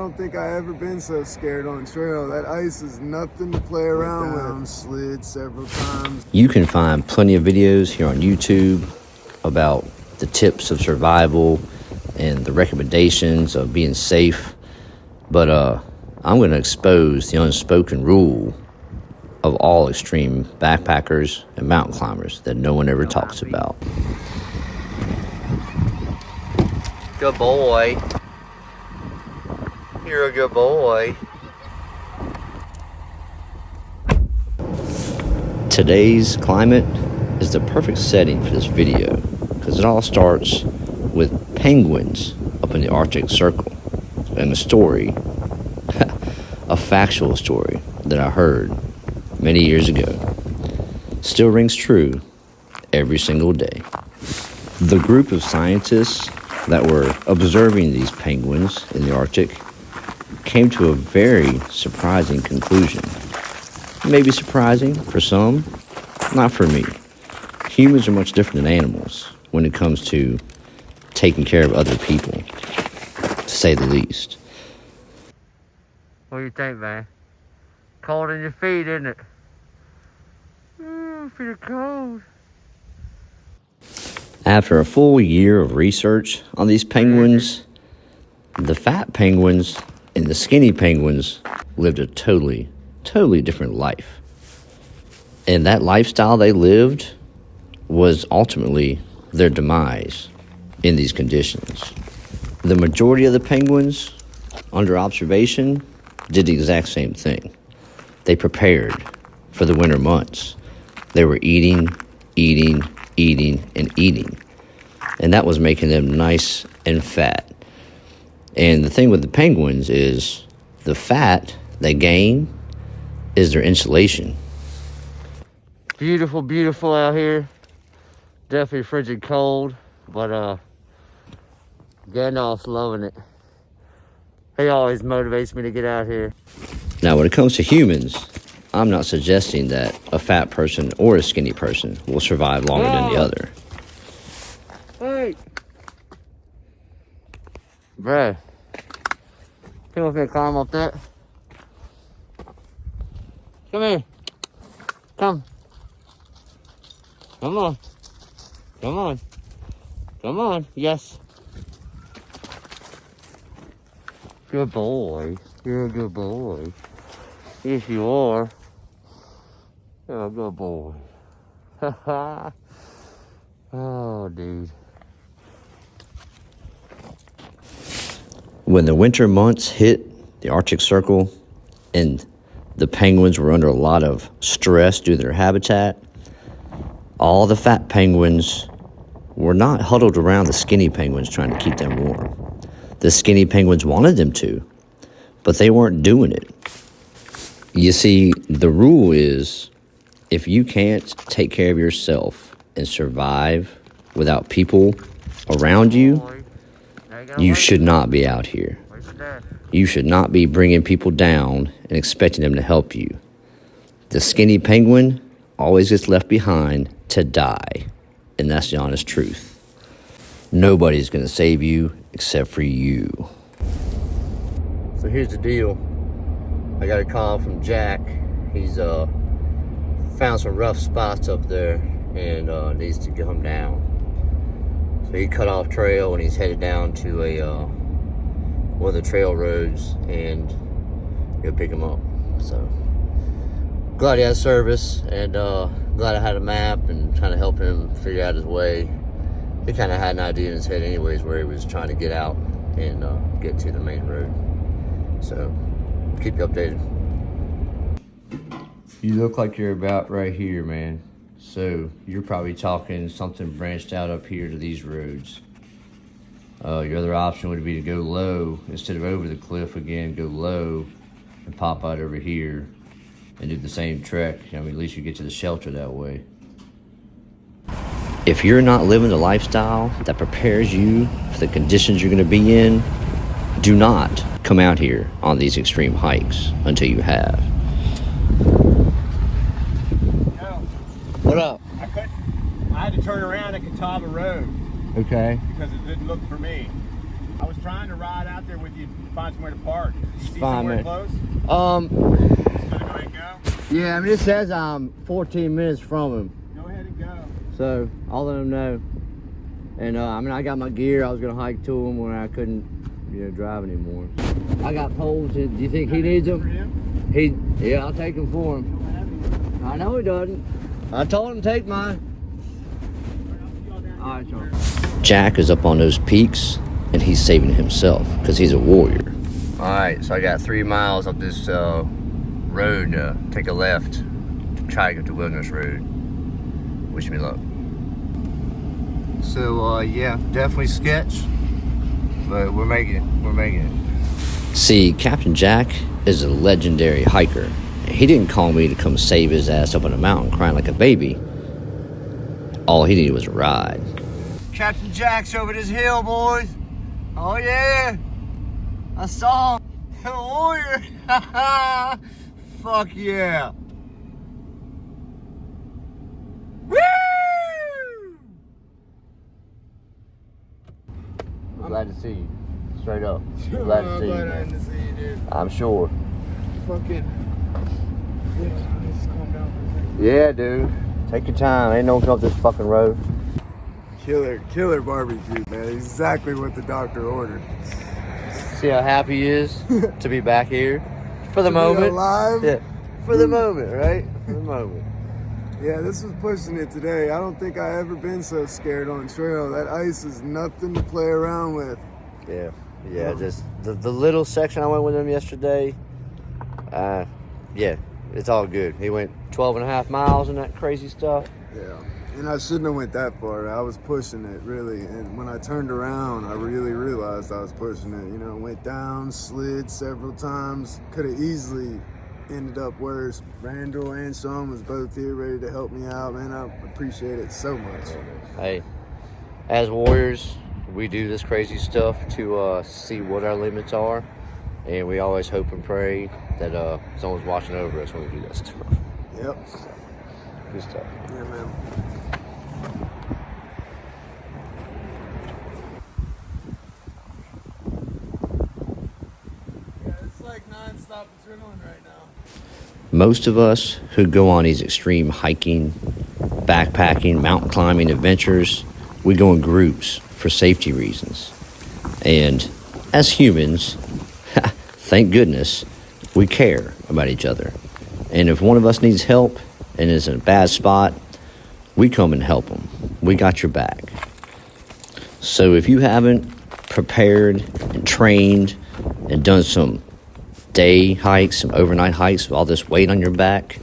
don't think I ever been so scared on trail. That ice is nothing to play around with. Slid several times. You can find plenty of videos here on YouTube about the tips of survival and the recommendations of being safe. But I'm going to expose the unspoken rule of all extreme backpackers and mountain climbers that no one ever talks about. Good boy. You're a good boy. Today's climate is the perfect setting for this video because it all starts with penguins up in the Arctic Circle and a story, a factual story that I heard many years ago. Still rings true every single day. The group of scientists that were observing these penguins in the Arctic came to a very surprising conclusion. Maybe surprising for some, not for me. Humans are much different than animals when it comes to taking care of other people, to say the least. What do you think, man? Cold in your feet, isn't it? Feet are cold. After a full year of research on these penguins, the fat penguins and the skinny penguins lived a totally different life. And that lifestyle they lived was ultimately their demise in these conditions. The majority of the penguins under observation did the exact same thing. They prepared for the winter months. They were eating, and eating. And that was making them nice and fat. And the thing with the penguins is the fat they gain is their insulation. Beautiful, beautiful out here. Definitely frigid cold, but Gandalf's loving it. He always motivates me to get out here. Now, when it comes to humans, I'm not suggesting that a fat person or a skinny person will survive longer than the other. Hey! Bruh. Come up here, climb up that. Come here. Come. Come on. Come on. Come on. Yes. Good boy. You're a good boy. Yes, you are. You're a good boy. Oh, dude. When the winter months hit the Arctic Circle and the penguins were under a lot of stress due to their habitat, all the fat penguins were not huddled around the skinny penguins trying to keep them warm. The skinny penguins wanted them to, but they weren't doing it. You see, the rule is if you can't take care of yourself and survive without people around you, you should not be out here. You should not be bringing people down and expecting them to help you. The skinny penguin always gets left behind to die, and that's the honest truth. Nobody's going to save you except for you. So here's the deal. I got a call from Jack. He's found some rough spots up there and needs to come down. So he cut off trail and he's headed down to a one of the trail roads and go pick him up. So glad he has service and glad I had a map and trying to help him figure out his way. He kind of had an idea in his head anyways where he was trying to get out and get to the main road. So keep you updated. You look like you're about right here, man. So you're probably talking something branched out up here to these roads. Your other option would be to go low instead of over the cliff again, go low and pop out over here and do the same trek. I mean, at least you get to the shelter that way. If you're not living the lifestyle that prepares you for the conditions you're going to be in, do not come out here on these extreme hikes until you have. What up? I had to turn around at Catawba Road Okay. because it didn't look for me. I was trying to ride out there with you to find somewhere to park. You see Fine, somewhere man. close? Um, Just gonna go ahead and go? yeah, I mean, it says I'm 14 minutes from him, Go ahead and go. so I'll let him know. And I mean, I got my gear. I was gonna hike to him when I couldn't, drive anymore. I got poles. Do you think he needs For them? him? Yeah, I'll take them for him. You don't have any. I know he doesn't. I told him to take mine. All right, I'll see y'all down All right, here. Sean. Jack is up on those peaks, and he's saving himself because he's a warrior. All right, so I got 3 miles up this road to take a left to try to get to Wilderness Road. Wish me luck. So, yeah, definitely sketch, but we're making it. We're making it. See, Captain Jack is a legendary hiker. He didn't call me to come save his ass up on a mountain crying like a baby. All he needed was a ride. Captain Jack's over this hill, boys. Oh, yeah. I saw him. The warrior. Fuck yeah. Woo! I'm glad to see you. Straight up. I'm glad to see you, man. to see you, dude. I'm sure. Fucking. Yeah, just calm down for a second. Yeah, dude. Take your time. Ain't no one come up this fucking road. Killer barbecue, man. Exactly what the doctor ordered. See how happy he is to be back here for the To be moment. alive. Yeah, for the moment, right? For the moment. Yeah, this was pushing it today. I don't think I ever been so scared on trail. That ice is nothing to play around with. Yeah, just the little section I went with him yesterday. Yeah, it's all good. He went 12 and a half miles and that crazy stuff. Yeah, and I shouldn't have went that far. I was pushing it, really. And when I turned around, I really realized I was pushing it. Went down, slid several times. Could have easily ended up worse. Randall and Sean was both here ready to help me out, man. I appreciate it so much. Hey, as warriors, we do this crazy stuff to see what our limits are. And we always hope and pray that someone's watching over us when we do that stuff. Yep. Good stuff. Yeah, man. Yeah, it's like non-stop adrenaline right now. Most of us who go on these extreme hiking, backpacking, mountain climbing adventures, we go in groups for safety reasons. And as humans, thank goodness, we care about each other. And if one of us needs help and is in a bad spot, we come and help them. We got your back. So if you haven't prepared and trained and done some day hikes, some overnight hikes with all this weight on your back,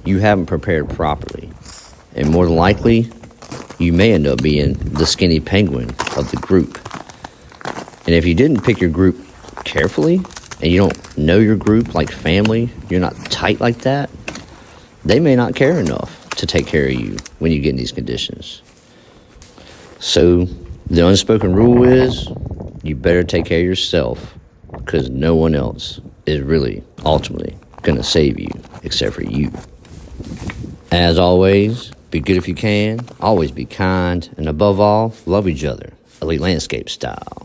you haven't prepared properly. And more than likely, you may end up being the skinny penguin of the group. And if you didn't pick your group carefully, and you don't know your group like family, you're not tight like that, they may not care enough to take care of you when you get in these conditions. So the unspoken rule is you better take care of yourself, because no one else is really ultimately going to save you except for you. As always, be good if you can, always be kind, and above all, love each other, Elite Landscape style.